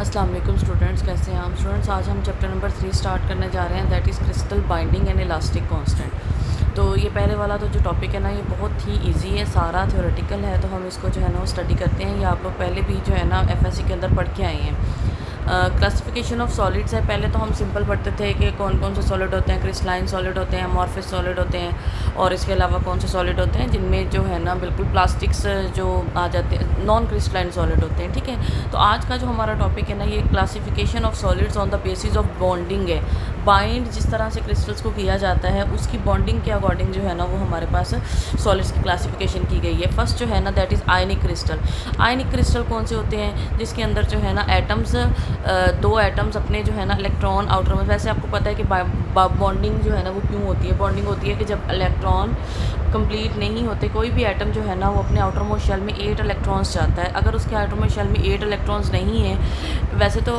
अस्सलाम वालेकुम स्टूडेंट्स, कैसे हैं आप स्टूडेंट्स। आज हम चैप्टर नंबर 3 स्टार्ट करने जा रहे हैं, that is crystal binding and elastic constant. तो ये पहले वाला तो जो टॉपिक है ना, ये बहुत ही इजी है, सारा थ्योरेटिकल है, तो हम इसको जो है ना वो स्टडी करते हैं। ये आप लोग पहले भी जो है ना एफएससी के अंदर पढ़ के आए हैं। क्लासिफिकेशन ऑफ सॉलिड्स है। पहले तो हम सिंपल पढ़ते थे कि कौन कौन से सॉलिड होते हैं, क्रिस्टलाइन सॉलिड होते हैं, अमॉर्फस सॉलिड होते हैं, और इसके अलावा कौन से सॉलिड होते हैं जिनमें जो है ना बिल्कुल प्लास्टिक्स जो आ जाते हैं, नॉन क्रिस्टलाइन सॉलिड होते हैं। ठीक है, तो आज का जो हमारा टॉपिक है ना, ये classification of solids on the basis of bonding है। बाइंड जिस तरह से क्रिस्टल्स को किया जाता है, उसकी बॉन्डिंग के अकॉर्डिंग जो है ना वो हमारे पास सॉलिड्स की क्लासिफिकेशन की गई है। फर्स्ट जो है ना that is ionic crystal. Ionic crystal कौन से होते हैं? जिसके अंदर जो है ना एटम्स, दो एटम्स अपने जो है ना इलेक्ट्रॉन आउटर में, वैसे आपको पता है कि बॉन्डिंग जो है ना वो क्यों होती है। बॉन्डिंग होती है कि जब इलेक्ट्रॉन कंप्लीट नहीं होते, कोई भी एटम जो है ना वो अपने आउटर मोस्ट शेल में 8 इलेक्ट्रॉन्स चाहता है। अगर उसके आउटर मोस्ट शेल में 8 इलेक्ट्रॉन्स नहीं है, वैसे तो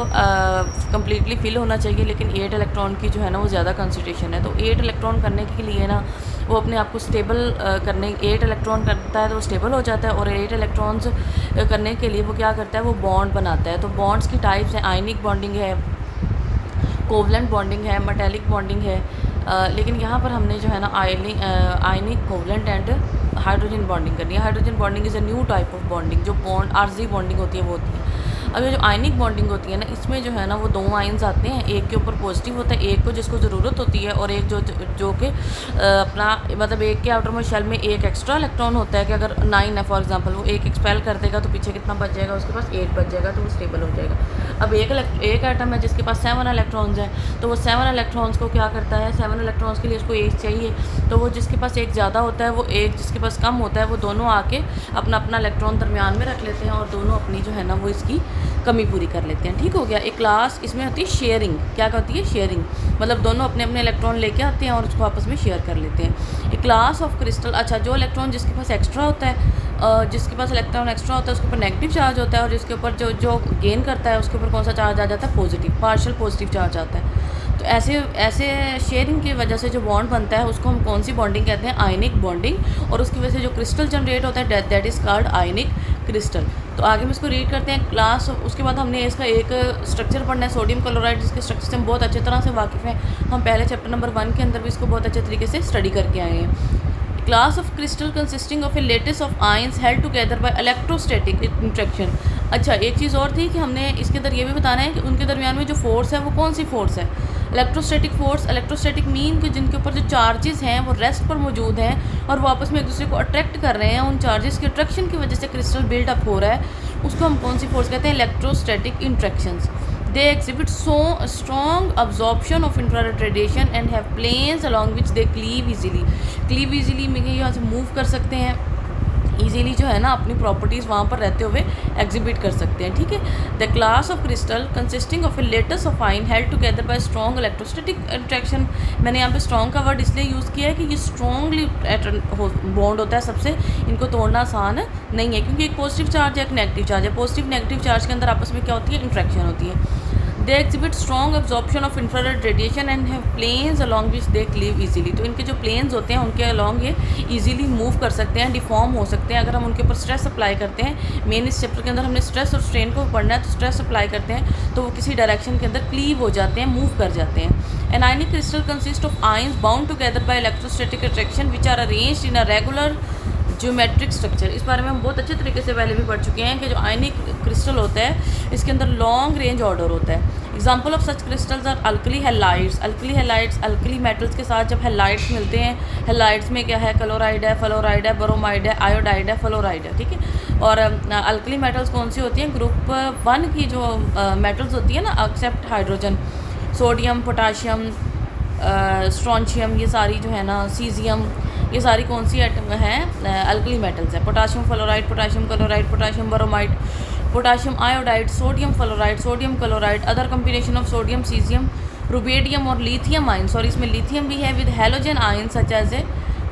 कम्प्लीटली फिल होना चाहिए, लेकिन 8 इलेक्ट्रॉन की जो है ना वो ज़्यादा कंसंट्रेशन है। तो 8 इलेक्ट्रॉन करने के लिए ना वो अपने आप को स्टेबल करने 8 इलेक्ट्रॉन करता है तो वो स्टेबल हो जाता है, और 8 इलेक्ट्रॉन्स करने के लिए वो क्या करता है, वो बॉन्ड बनाता है। तो बॉन्ड्स की टाइप्स हैं, आयनिक बॉन्डिंग है, कोवलेंट बॉन्डिंग है, मेटेलिक बॉन्डिंग है। लेकिन यहाँ पर हमने जो है ना आयनिक, कोवलेंट एंड हाइड्रोजन बॉन्डिंग करनी है। Hydrogen bonding is a new type of bonding. जो बॉन्ड आरजी बॉन्डिंग होती है वो होती है। अब ये जो आयनिक बॉन्डिंग होती है ना, इसमें जो है ना वो दो आयन्स आते हैं, एक के ऊपर पॉजिटिव होता है, एक को जिसको ज़रूरत होती है, और एक जो कि अपना मतलब एक के आउटर मोस्ट शेल में एक एक्स्ट्रा इलेक्ट्रॉन होता है कि अगर 9 है फॉर एग्जांपल, वो एक एक्सपेल कर देगा तो पीछे कितना बच जाएगा, उसके पास 8 बच जाएगा, तो वो स्टेबल हो जाएगा। अब एक एटम है जिसके पास 7 इलेक्ट्रॉन्स हैं, तो वो 7 इलेक्ट्रॉन्स को क्या करता है, 7 इलेक्ट्रॉन्स के लिए उसको एक चाहिए, तो वो जिसके पास एक ज़्यादा होता है, वो एक जिसके पास कम होता है, वो दोनों आके अपना अपना इलेक्ट्रॉन दरमियान में रख लेते हैं, और दोनों अपनी जो है ना वो इसकी कमी पूरी कर लेते हैं। ठीक हो गया। एक क्लास इसमें होती है शेयरिंग। क्या होती है? शेयरिंग, मतलब दोनों अपने अपने इलेक्ट्रॉन लेके आते हैं और उसको आपस में शेयर कर लेते हैं। एक क्लास ऑफ क्रिस्टल, अच्छा, जो इलेक्ट्रॉन जिसके पास एक्स्ट्रा होता है, जिसके पास इलेक्ट्रॉन एक्स्ट्रा होता है उसके ऊपर नेगेटिव चार्ज होता है, और जिसके ऊपर जो गेन करता है उसके ऊपर कौन सा चार्ज आ जाता है? पॉजिटिव, पार्शियल पॉजिटिव चार्ज आता है। तो ऐसे शेयरिंग की वजह से जो बॉन्ड बनता है उसको हम कौन सी बॉन्डिंग कहते हैं? Ionic bonding. और उसकी वजह से जो क्रिस्टल जनरेट होता है that is called ionic crystal. तो आगे हम इसको रीड करते हैं क्लास। उसके बाद हमने इसका एक स्ट्रक्चर पढ़ना है, सोडियम क्लोराइड, जिसके स्ट्रक्चर से हम बहुत अच्छी तरह से वाकिफ़ हैं। हम पहले चैप्टर नंबर 1 के अंदर भी इसको बहुत अच्छे तरीके से स्टडी करके आए हैं। Class of crystal consisting of A latest of ions held together by electrostatic interaction. अच्छा, एक चीज़ और थी कि हमने इसके अंदर ये भी बताना है कि उनके दरमियान में जो फोर्स है वो कौन सी फोर्स है? Electrostatic force. इलेक्ट्रोस्टैटिक मीन कि जिनके ऊपर जो चार्जेस हैं वो रेस्ट पर मौजूद हैं और वो आपस में एक दूसरे को अट्रैक्ट कर रहे हैं, उन चार्जेस के अट्रैक्शन की वजह से क्रिस्टल बिल्डअप हो रहा है, उसको हम कौन सी फोर्स कहते हैं? Electrostatic interactions. They exhibit so strong absorption of infrared radiation and have planes along which they cleave easily. Cleave easily में यहाँ से मूव कर सकते हैं, ईजीली जो है ना अपनी प्रॉपर्टीज़ वहाँ पर रहते हुए एग्जिबिट कर सकते हैं। ठीक है। The class of crystal consisting of A latest of आइन held together by strong electrostatic attraction. मैंने यहाँ पे स्ट्रॉन्ग का वर्ड इसलिए यूज़ किया है कि ये स्ट्रॉन्गली बॉन्ड होता है सबसे, इनको तोड़ना आसान नहीं है, क्योंकि एक पॉजिटिव चार्ज है, एक नेगेटिव चार्ज है। पॉजिटिव नेगेटिव चार्ज के अंदर आपस में क्या होती है? इंट्रैक्शन होती है। They exhibit strong absorption of infrared radiation and have planes along which they cleave easily. तो इनके जो प्लेन्स होते हैं उनके अलॉन्ग ये ईजिली मूव कर सकते हैं, डिफॉर्म हो सकते हैं। अगर हम उनके ऊपर स्ट्रेस अप्लाई करते हैं, मेन इस चैप्टर के अंदर हमने स्ट्रेस और स्ट्रेन को पढ़ना है, तो स्ट्रेस अप्लाई करते हैं तो वो किसी डायरेक्शन के अंदर क्लीव हो जाते हैं, मूव कर जाते हैं। An ionic crystal consist of ions bound together by electrostatic attraction which are arranged in a regular geometric structure. इस बारे में हम बहुत अच्छे तरीके से पहले भी पढ़ चुके हैं कि जो आयनिक क्रिस्टल होता है इसके अंदर लॉन्ग रेंज ऑर्डर होता है। Example of such crystals are alkali halides. Alkali halides alkali metals के साथ जब हैलाइड्स मिलते हैं, हैलाइड्स में क्या है? क्लोराइड है, फ्लोराइड है, ब्रोमाइड है, आयोडाइड है, फ्लोराइड है। ठीक है। और अल्कली मेटल्स कौन सी होती हैं? ग्रुप 1 की जो मेटल्स होती है ना, except hydrogen, sodium, potassium, strontium, ये सारी जो है ना, सीजियम, ये सारी कौन सी एटम हैं? अल्कली मेटल्स हैं। Potassium fluoride, potassium chloride, potassium bromide, potassium iodide, sodium fluoride, sodium chloride, other combination of sodium, caesium, rubidium और लिथियम आयन, सॉरी इसमें लिथियम भी है, with halogen ion such as a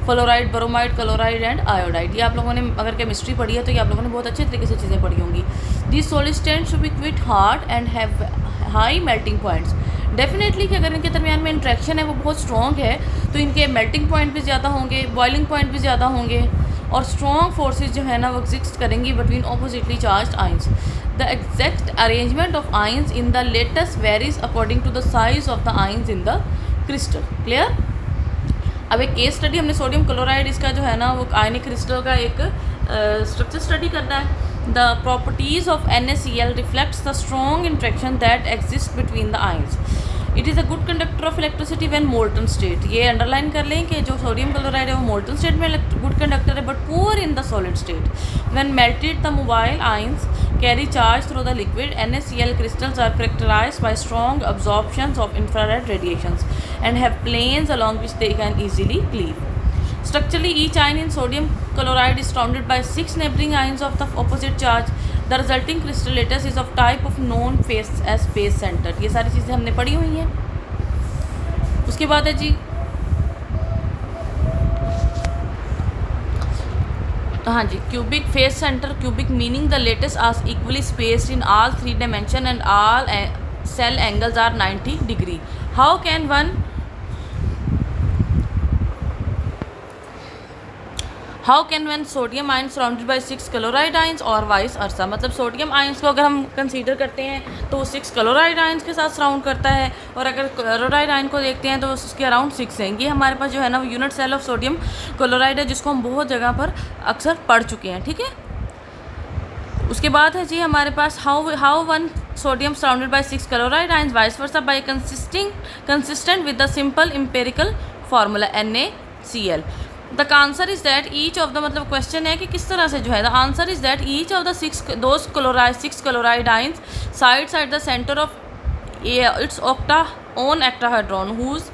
fluoride, bromide, chloride and iodide. ये आप लोगों ने अगर chemistry पढ़ी है तो ये आप लोगों ने बहुत अच्छे तरीके से चीज़ें पढ़ी होंगी। This solids tend to be quite hard and have high melting points. Definitely कि अगर इनके दरमियान में इंट्रैक्शन है वो बहुत स्ट्रॉन्ग है तो इनके मेल्टिंग पॉइंट भी ज़्यादा होंगे, बॉइलिंग पॉइंट भी ज़्यादा होंगे, और स्ट्रॉन्ग फोर्सेज जो है ना वो एग्जिस्ट करेंगी between oppositely charge ions. The exact arrangement of ions in the latest varies according to the size of the ions in the crystal. Clear. अब एक केस स्टडी हमने सोडियम क्लोराइड इसका जो है ना वो आयनिक क्रिस्टल का एक स्ट्रक्चर स्टडी करना है। The properties of NaCl reflects the strong interaction that exist between the ions. It is a good conductor of electricity when molten state. ये अंडरलाइन कर लें कि जो सोडियम क्लोराइड है वो मोल्टन स्टेट में गुड कंडक्टर है, but poor in the solid state. When melted the mobile ions carry charge through the liquid. NaCl crystals are characterized by strong absorptions of infrared radiations and have planes along which they can easily cleave. Structurally, each ion in sodium chloride is surrounded by 6 neighboring ions of the opposite charge. The resulting crystal lattice is of type of known face as face center. ये सारी चीज़ें हमने पढ़ी हुई हैं। उसके बाद है जी हाँ जी, cubic face centre. Cubic meaning the lattices are equally spaced in all 3 dimension and all cell angles are 90 degree. How can one sodium ion surrounded by 6 chloride ions और वाइस अर्सा। मतलब सोडियम आयंस को अगर हम consider करते हैं तो वो 6 chloride ions के साथ सराउंड करता है, और अगर क्लोराइड आयन को देखते हैं तो उसके अराउंड 6 हैं। ये हमारे पास जो है ना वो unit cell of sodium chloride है, जिसको हम बहुत जगह पर अक्सर पढ़ चुके हैं। ठीक है। उसके बाद है जी हमारे पास how one sodium surrounded by 6 chloride ions vice versa by consistent with the simple empirical formula NaCl। The answer is that each of the, मतलब क्वेश्चन है कि किस तरह से जो है, the answer is that each of the 6 chloride ions sits at the centre of its own octahedron whose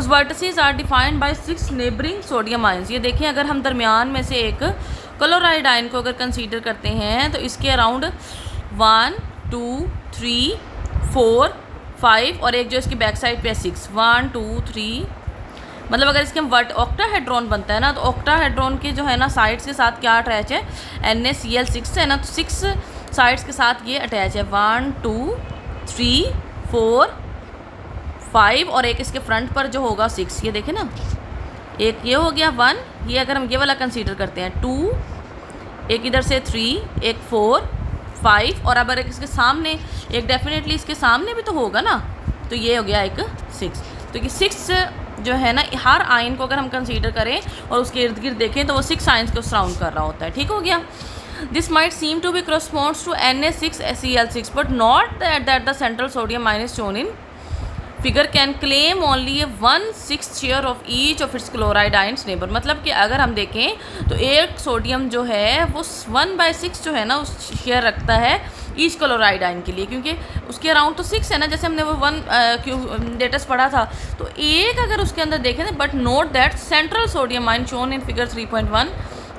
vertices are defined by 6 neighboring sodium ions। ये देखिए, अगर हम दरमियान में से एक क्लोराइड आयन को अगर कंसीडर करते हैं तो इसके अराउंड 1 2 3 4 5 और एक जो इसकी बैक साइड पे है 6 1 2 3, मतलब अगर इसके हम ऑक्टाहेड्रॉन बनता है ना, तो ऑक्टाहेड्रॉन के जो है ना साइड्स के साथ क्या अटैच है, NaCl6 है ना, तो 6 साइड्स के साथ ये अटैच है 1 2 3 4 5 और एक इसके फ्रंट पर जो होगा 6। ये देखें ना, एक ये हो गया 1, ये अगर हम ये वाला कंसीडर करते हैं 2, एक इधर से 3, एक 4 5 और अब एक इसके सामने, एक डेफिनेटली इसके सामने भी तो होगा ना, तो ये हो गया एक 6। तो ये 6 जो है ना, हर आयन को अगर हम कंसीडर करें और उसके इर्द गिर्द देखें तो वो 6 आयन्स को सराउंड कर रहा होता है। ठीक हो गया। This might seem to be corresponds to Na6Cl6 but not that the central sodium ion is shown in figure can claim only a 1/6 share of each of its chloride ions neighbour. मतलब कि अगर हम देखें तो एक sodium जो है वो 1/6 जो है ना उस शेयर रखता है ईच क्लोराइड आयन के लिए, क्योंकि उसके अराउंड तो 6 है ना, जैसे हमने वो 1 लेटेस्ट पढ़ा था। तो एक अगर उसके अंदर देखें, but note that central sodium ion shown in figure 3.1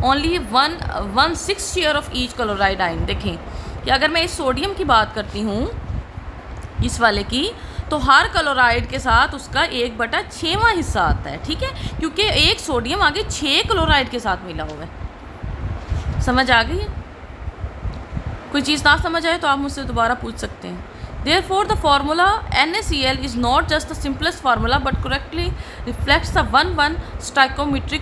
only 1/6 share of each chloride ion. देखें कि अगर मैं इस सोडियम की बात करती हूँ, इस वाले की, तो हर क्लोराइड के साथ उसका 1/6वां हिस्सा आता है। ठीक है, क्योंकि एक सोडियम आगे 6 क्लोराइड के साथ मिला हुआ है। समझ आ गई है? कोई चीज़ ना समझ आए तो आप मुझसे दोबारा पूछ सकते हैं। Therefore, the formula NaCl is not just the simplest formula but correctly reflects the 1:1 stoichiometry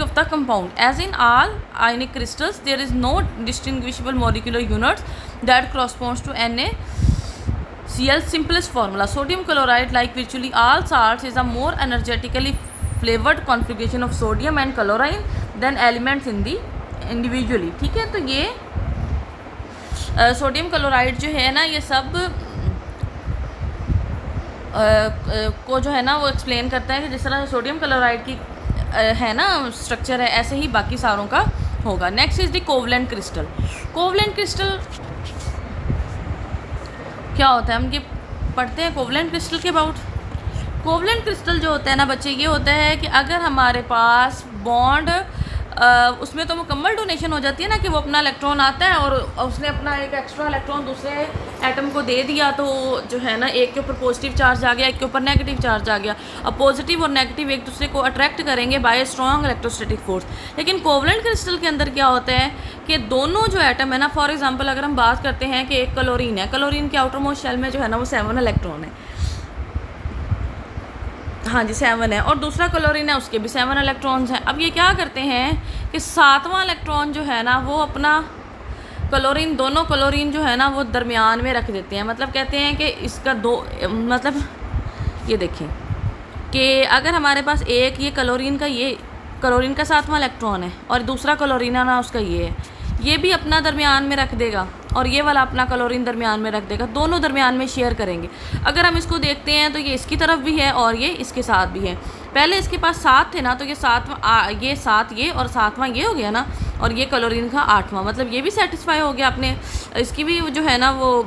of the compound. As in all ionic crystals, there is no distinguishable molecular units that corresponds to NaCl's simplest formula. Sodium chloride, like virtually all salts, is a more energetically flavored configuration of sodium and chlorine than elements in the individually। ठीक है, तो ये sodium chloride जो है ना, ये सब को जो है ना वो एक्सप्लेन करता है कि जिस तरह सोडियम क्लोराइड की है ना स्ट्रक्चर है, ऐसे ही बाकी सारों का होगा। Next is the covalent crystal. Covalent crystal क्या होता है, हम ये पढ़ते हैं कोवलेंट क्रिस्टल के अबाउट। कोवलेंट क्रिस्टल जो होता है ना बच्चे, ये होता है कि अगर हमारे पास बॉन्ड उसमें तो मुकम्मल डोनेशन हो जाती है ना, कि वो अपना इलेक्ट्रॉन आता है और उसने अपना एक एक्स्ट्रा इलेक्ट्रॉन दूसरे एटम को दे दिया, तो जो है ना एक के ऊपर पॉजिटिव चार्ज आ गया, एक के ऊपर नेगेटिव चार्ज आ गया। अब पॉजिटिव और नेगेटिव एक दूसरे को अट्रैक्ट करेंगे बाय स्ट्रॉन्ग इलेक्ट्रोस्टैटिक फोर्स। लेकिन कोवलेंट क्रिस्टल के अंदर क्या होता है कि दोनों जो एटम है ना, फॉर एग्जाम्पल अगर हम बात करते हैं कि एक क्लोरीन है, क्लोरीन के आउटर मोस्ट शेल में जो है ना वो 7 इलेक्ट्रॉन है। हाँ जी 7 है, और दूसरा क्लोरीन है उसके भी 7 इलेक्ट्रॉन्स हैं। अब ये क्या करते हैं कि 7वां इलेक्ट्रॉन जो है ना वो अपना क्लोरीन, दोनों क्लोरीन जो है ना वो दरमियान में रख देते हैं। मतलब कहते हैं कि इसका दो, मतलब ये देखें कि अगर हमारे पास एक ये क्लोरीन का 7वां इलेक्ट्रॉन है और दूसरा क्लोरीन है ना उसका ये है, ये भी अपना दरमियान में रख देगा और ये वाला अपना क्लोरीन दरमियान में रख देगा, दोनों दरमियान में शेयर करेंगे। अगर हम इसको देखते हैं तो ये इसकी तरफ भी है और ये इसके साथ भी है। पहले इसके पास 7 थे ना, तो ये 7 ये और 7वां ये हो गया ना, और ये क्लोरीन का 8वां, मतलब ये भी सेटिस्फाई हो गया अपने, इसकी भी जो है ना वो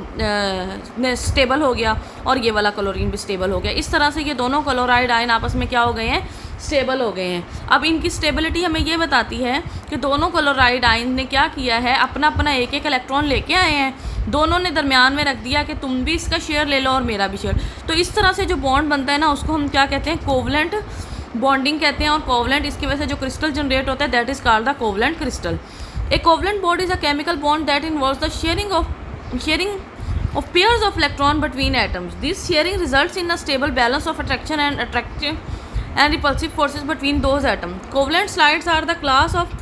स्टेबल हो गया और ये वाला क्लोरीन भी स्टेबल हो गया। इस तरह से ये दोनों क्लोराइड आयन आपस में क्या हो गए हैं, स्टेबल हो गए हैं। अब इनकी स्टेबिलिटी हमें ये बताती है कि दोनों क्लोराइड आयन ने क्या किया है, अपना अपना एक एक इलेक्ट्रॉन लेके आए हैं, दोनों ने दरमियान में रख दिया कि तुम भी इसका शेयर ले लो और मेरा भी शेयर। तो इस तरह से जो बॉन्ड बनता है ना उसको हम क्या कहते हैं, कोवलेंट बॉन्डिंग कहते हैं। और कोवलेंट, इसकी वजह से जो क्रिस्टल जनरेट होता है that is called the covalent crystal. A covalent bond is a chemical bond that involves the sharing of pairs of electron between atoms. This sharing results in a stable balance of attraction and repulsive forces between those atoms. Covalent slides are the class of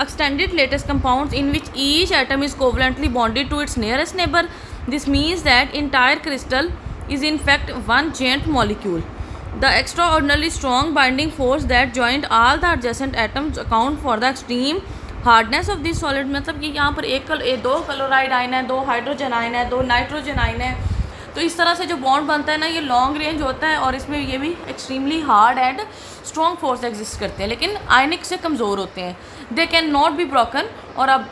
extended lattice compounds in which each atom is covalently bonded to its nearest neighbor. This means that entire crystal is in fact one giant molecule. The extraordinarily strong binding force that joined all the adjacent atoms account for the extreme hardness of this solid. मतलब कि यहाँ पर दो chloride ion है, 2 hydrogen ion है, 2 nitrogen ion है। तो इस तरह से जो बॉन्ड बनता है ना ये लॉन्ग रेंज होता है और इसमें ये भी extremely hard and strong force exist करते हैं, लेकिन आयनिक से कमज़ोर होते हैं। They can not be broken और अब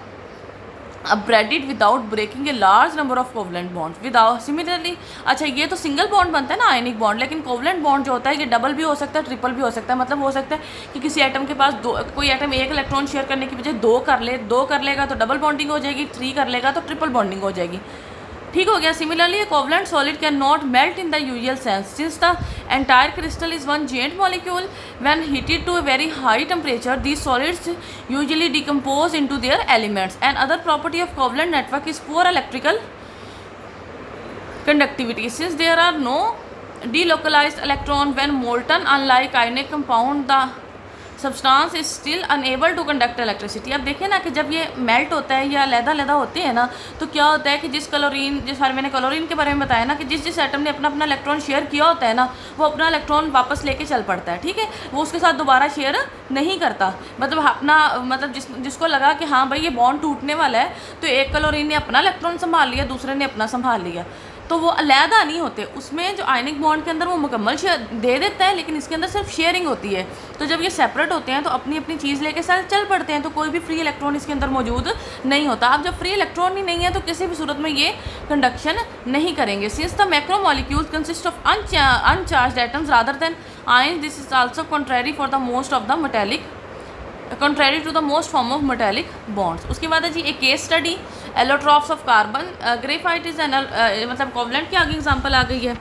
braided without breaking a large number of covalent bond without similarly. अच्छा, ये तो सिंगल बॉन्ड बनता है ना आयनिक बॉन्ड, लेकिन कोवलेंट बॉन्ड जो होता है ये डबल भी हो सकता है, ट्रिपल भी हो सकता है। मतलब हो सकता है कि किसी एटम के पास कोई एटम एक इलेक्ट्रॉन शेयर करने की बजाय 2 कर लेगा तो डबल बॉन्डिंग हो जाएगी, 3 कर लेगा तो ट्रिपल बॉन्डिंग हो जाएगी। ठीक हो गया। Similarly a covalent solid can not melt in the usual sense since the entire crystal is one giant molecule. When heated to a very high temperature, these solids usually decompose into their elements. Another property of covalent network is poor electrical conductivity. Since there are no delocalized electron when molten, unlike ionic compound, the substance is still unable to conduct electricity. अब देखें ना कि जब ये melt होता है या अलग होते हैं ना, तो क्या होता है कि जिस मैंने क्लोरीन के बारे में बताया ना कि जिस एटम ने अपना अपना इलेक्ट्रॉन शेयर किया होता है ना, वो अपना इलेक्ट्रॉन वापस लेके चल पड़ता है। ठीक है, वो उसके साथ दोबारा शेयर नहीं करता। मतलब जिसको लगा कि हाँ भाई ये बॉन्ड टूटने वाला है, तो एक क्लोरीन ने अपना इलेक्ट्रॉन संभाल लिया, दूसरे ने अपना संभाल लिया, तो वो अलहदा नहीं होते। उसमें जो आयनिक बॉन्ड के अंदर वो मुकम्मल शेयर दे देता है, लेकिन इसके अंदर सिर्फ शेयरिंग होती है। तो जब ये सेपरेट होते हैं तो अपनी अपनी चीज़ लेके साथ चल पड़ते हैं, तो कोई भी फ्री इलेक्ट्रॉन इसके अंदर मौजूद नहीं होता। अब जब फ्री इलेक्ट्रॉन ही नहीं है तो किसी भी सूरत में ये कंडक्शन नहीं करेंगे। Since the macro molecules consist of uncharged atoms rather than ion, this is also contrary to the most form of metallic bonds. उसके बाद है जी एक case study, allotropes of carbon. Graphite is मतलब कोवलेंट की आगे एग्जांपल आ गई है।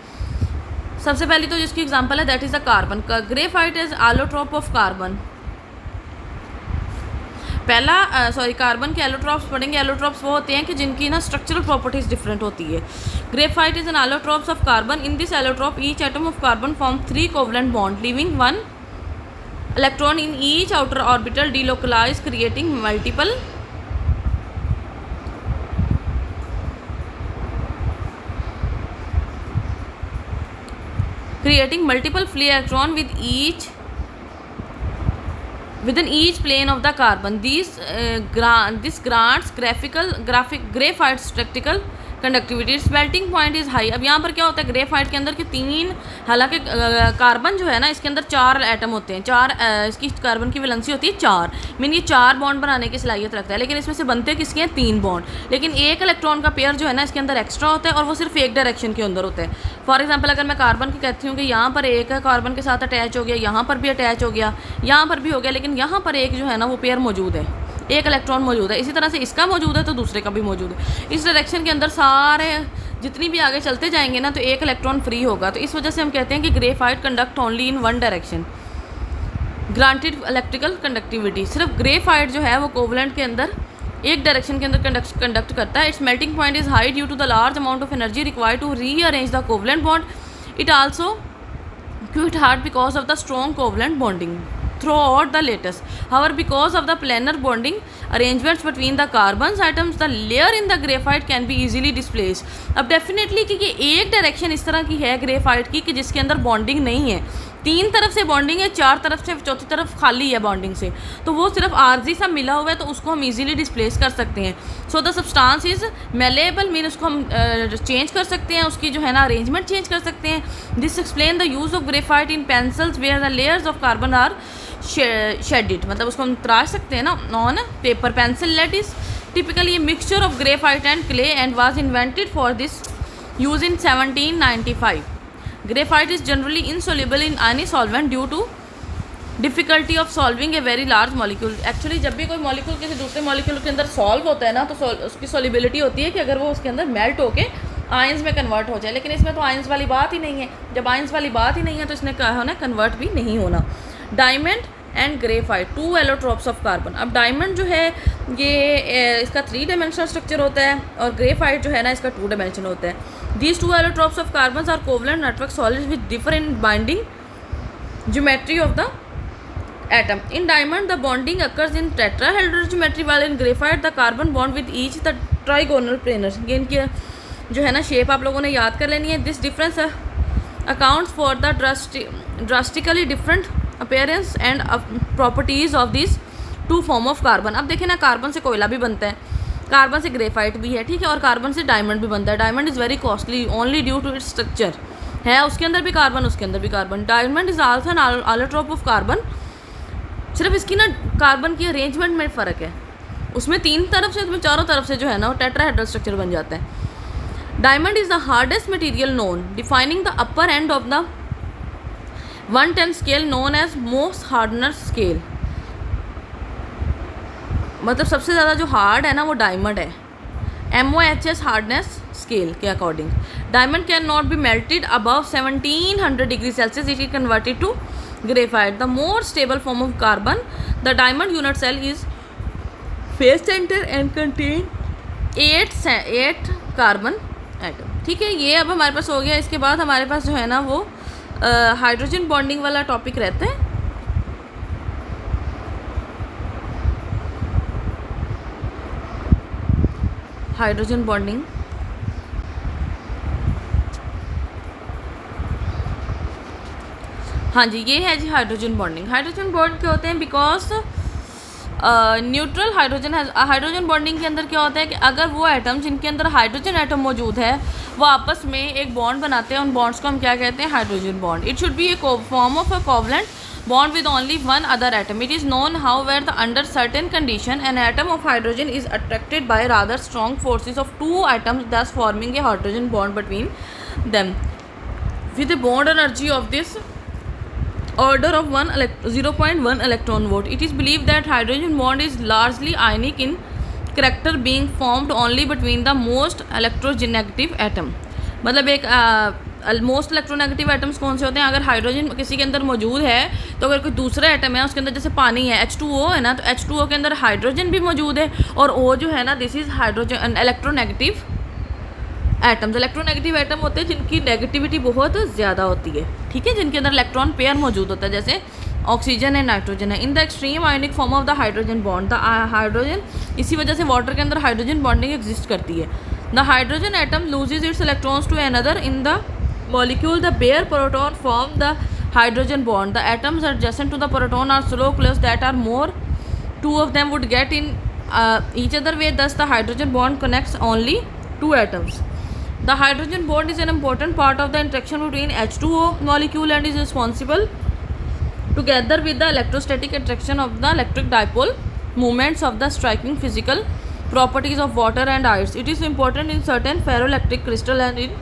सबसे पहली तो जिसकी एग्जांपल है that is the carbon. Graphite is allotrope of carbon. Carbon के एलोट्रॉप्स पढ़ेंगे। एलोट्रॉप्स वो होते हैं कि जिनकी ना स्ट्रक्चरल प्रॉपर्टीज डिफरेंट होती है। Graphite is an allotropes of carbon. In this allotrope each atom of carbon form 3 covalent bond leaving 1 electron in each outer orbital delocalized, creating multiple free electron within each plane of the carbon. This grants graphite structural conductivity. Smelting point is high. अब यहाँ पर क्या होता है graphite के अंदर कि 3, हालांकि कार्बन जो है ना इसके अंदर 4 एटम होते हैं, 4 इसकी कार्बन की वैलेंसी होती है 4, मीन ये 4 बॉन्ड बनाने की सलाहियत रखता है, लेकिन इसमें से बनते किसके हैं 3 बॉन्ड। लेकिन एक इलेक्ट्रॉन का पेयर जो है ना इसके अंदर एक्स्ट्रा होता है और वो सिर्फ एक डायरेक्शन के अंदर होता है। फॉर एग्जाम्पल अगर मैं कार्बन की कहती हूँ कि यहाँ पर एक कार्बन के साथ अटैच हो गया, यहाँ पर भी अटैच हो गया, यहाँ पर भी हो गया, लेकिन यहाँ पर एक जो है ना वो पेयर मौजूद है, एक इलेक्ट्रॉन मौजूद है। इसी तरह से इसका मौजूद है तो दूसरे का भी मौजूद है। इस डायरेक्शन के अंदर सारे जितनी भी आगे चलते जाएंगे ना तो एक इलेक्ट्रॉन फ्री होगा। तो इस वजह से हम कहते हैं कि graphite conduct only in one direction, granted electrical conductivity. सिर्फ ग्रेफाइट जो है वो कोवलेंट के अंदर एक डायरेक्शन के अंदर कंडक्ट करता है। Its melting point is high due to the large amount of energy required to rearrange the covalent bond. It also quite hard because of the strong covalent bonding throughout the lattice. However, because of the planar bonding arrangements between the carbons atoms, the layer in the graphite can be easily displaced. अब definitely कि ये एक direction इस तरह की है graphite की कि जिसके अंदर बॉन्डिंग नहीं है, तीन तरफ से बॉन्डिंग है, चार तरफ से, चौथी तरफ खाली है बॉन्डिंग से, तो वो सिर्फ आरजी सा मिला हुआ है, तो उसको हम इजीली डिस्प्लेस कर सकते हैं. So the substance is malleable, mean उसको हम चेंज कर सकते हैं, उसकी जो है ना अरेंजमेंट चेंज कर सकते हैं. This explain the use of graphite in pencils where the layers of carbon are shaded, मतलब उसको हम तराश सकते हैं ना on paper pencil. Let is typically mixture of graphite and clay and was invented for this use in 1795. Graphite is generally insoluble in any solvent due to difficulty of solving a very large molecule. Actually जब भी कोई molecule किसी दूसरे molecule के अंदर solve होता है ना, तो उसकी सॉल्युबिलिटी होती है कि अगर वो उसके अंदर मेल्ट होके आयंस में कन्वर्ट हो जाए, लेकिन इसमें तो आयंस वाली बात ही नहीं है. जब आयंस वाली बात ही नहीं है तो इसने कहा होना कन्वर्ट भी नहीं होना. Diamond and graphite, 2 allotropes of carbon. अब डायमंड जो है ये इसका 3 डायमेंशनल स्ट्रक्चर होता है और ग्रेफाइट जो है ना इसका 2 डायमेंशन होता है. These 2 allotropes of carbons are covalent network solids with different binding geometry of the atom. In diamond, the bonding occurs in tetrahedral geometry, while in graphite, the carbon bond with each the trigonal planar. ये इनकी जो है ना shape आप लोगों ने याद कर लेनी है. This difference accounts for the drastically different appearance and properties of these 2 form of carbon. अब देखें ना, कार्बन से कोयला भी बनता है, कार्बन से ग्रेफाइट भी है, ठीक है, और कार्बन से डायमंड भी बनता है. Diamond is very costly only due to its structure. है उसके अंदर भी कार्बन, उसके अंदर भी carbon. Diamond is also an allotrope of carbon. सिर्फ इसकी ना कार्बन की अरेंजमेंट में फ़र्क है, उसमें 3 तरफ से, उसमें चारों तरफ से जो है ना वो टेट्राहेड्रल स्ट्रक्चर बन जाता है. Diamond is the hardest material known, defining the upper end of the 110 scale known as most hardness scale. मतलब सबसे ज़्यादा जो हार्ड है ना वो डायमंड है, MOHS हार्डनेस स्केल के according. Diamond can not be melted above 1700 degree Celsius. It is converted to graphite, the more stable form of carbon. The diamond unit cell is face centre and contain 8 carbon atom. ठीक है, ये अब हमारे पास हो गया. इसके बाद हमारे पास जो है ना वो हाइड्रोजन बॉन्डिंग वाला टॉपिक रहता है. हाइड्रोजन बॉन्डिंग, हाँ जी, ये है जी हाइड्रोजन बॉन्डिंग. हाइड्रोजन बॉन्ड क्या होते हैं? बिकॉज न्यूट्रल हाइड्रोजन है. हाइड्रोजन बॉन्डिंग के अंदर क्या होता है कि अगर वो एटम जिनके अंदर हाइड्रोजन एटम मौजूद है वो आपस में एक बॉन्ड बनाते हैं, उन बॉन्ड्स को हम क्या कहते हैं? Hydrogen bond. It should be A form of a covalent bond with only one other atom. It is known however that under certain condition an atom of hydrogen is attracted by rather strong forces of 2 atoms, thus forming a hydrogen bond between them with a bond energy of this order of 0.1 electron volt. It is believed that hydrogen bond is largely ionic in character, being formed only between the most electronegative atom. मतलब एक most electronegative atoms कौन से होते हैं? अगर hydrogen किसी के अंदर मौजूद है तो अगर कोई दूसरा एटम है उसके अंदर, जैसे पानी है H2O है ना, तो H2O के अंदर हाइड्रोजन भी मौजूद है और O जो है ना this is hydrogen electronegative atoms. Electronegative atom होते हैं जिनकी नेगेटिविटी बहुत ज़्यादा होती है, ठीक है, जिनके अंदर इलेक्ट्रॉन पेयर मौजूद होता है, जैसे ऑक्सीजन है, नाइट्रोजन है. In the extreme ionic form of the hydrogen bond, the hydrogen, इसी वजह से वाटर के अंदर हाइड्रोजन बॉन्डिंग एग्जिस्ट करती है. The hydrogen atom loses its electrons to another in the molecule. The bare proton form the hydrogen bond. The atoms adjacent to the proton are so close that are more 2 of them would get in each other way. Thus the hydrogen bond connects only 2 atoms. The hydrogen bond is an important part of the interaction between H2O molecule and is responsible together with the electrostatic attraction of the electric dipole movements of the striking physical properties of water and ice. It is important in certain ferroelectric crystal and in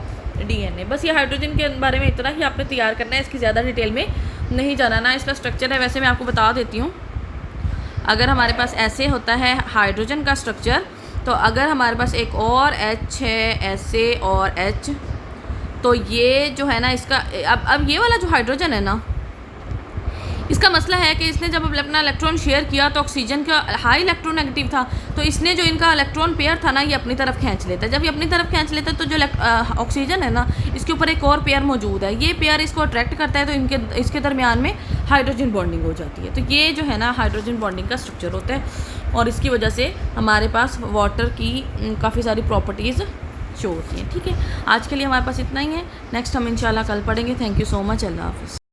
DNA. बस ये hydrogen के बारे में इतना ही आपने तैयार करना है, इसकी ज़्यादा डिटेल में नहीं जाना ना. इसका स्ट्रक्चर है, वैसे मैं आपको बता देती हूँ. अगर हमारे पास ऐसे होता है हाइड्रोजन का स्ट्रक्चर, तो अगर हमारे पास एक और H है ऐसे और H, तो ये जो है ना इसका अब ये वाला जो हाइड्रोजन है ना इसका मसला है कि इसने जब अपना इलेक्ट्रॉन शेयर किया तो ऑक्सीजन का हाई इलेक्ट्रोनेगेटिव था, तो इसने जो इनका इलेक्ट्रॉन पेयर था ना ये अपनी तरफ खींच लेता है। जब ये अपनी तरफ खींच लेता है तो जो ऑक्सीजन है ना इसके ऊपर एक और पेयर मौजूद है, ये पेयर इसको अट्रैक्ट करता है, तो इसके दरमियान में हाइड्रोजन बॉन्डिंग हो जाती है। तो ये जो है ना हाइड्रोजन बॉन्डिंग का स्ट्रक्चर होता है और इसकी वजह से हमारे पास वाटर की काफ़ी सारी प्रॉपर्टीज़ शो होती हैं। ठीक है, आज के लिए हमारे पास इतना ही है। नेक्स्ट हम इंशाल्लाह कल पढ़ेंगे। Thank you so much. अल्लाह हाफ़िज़।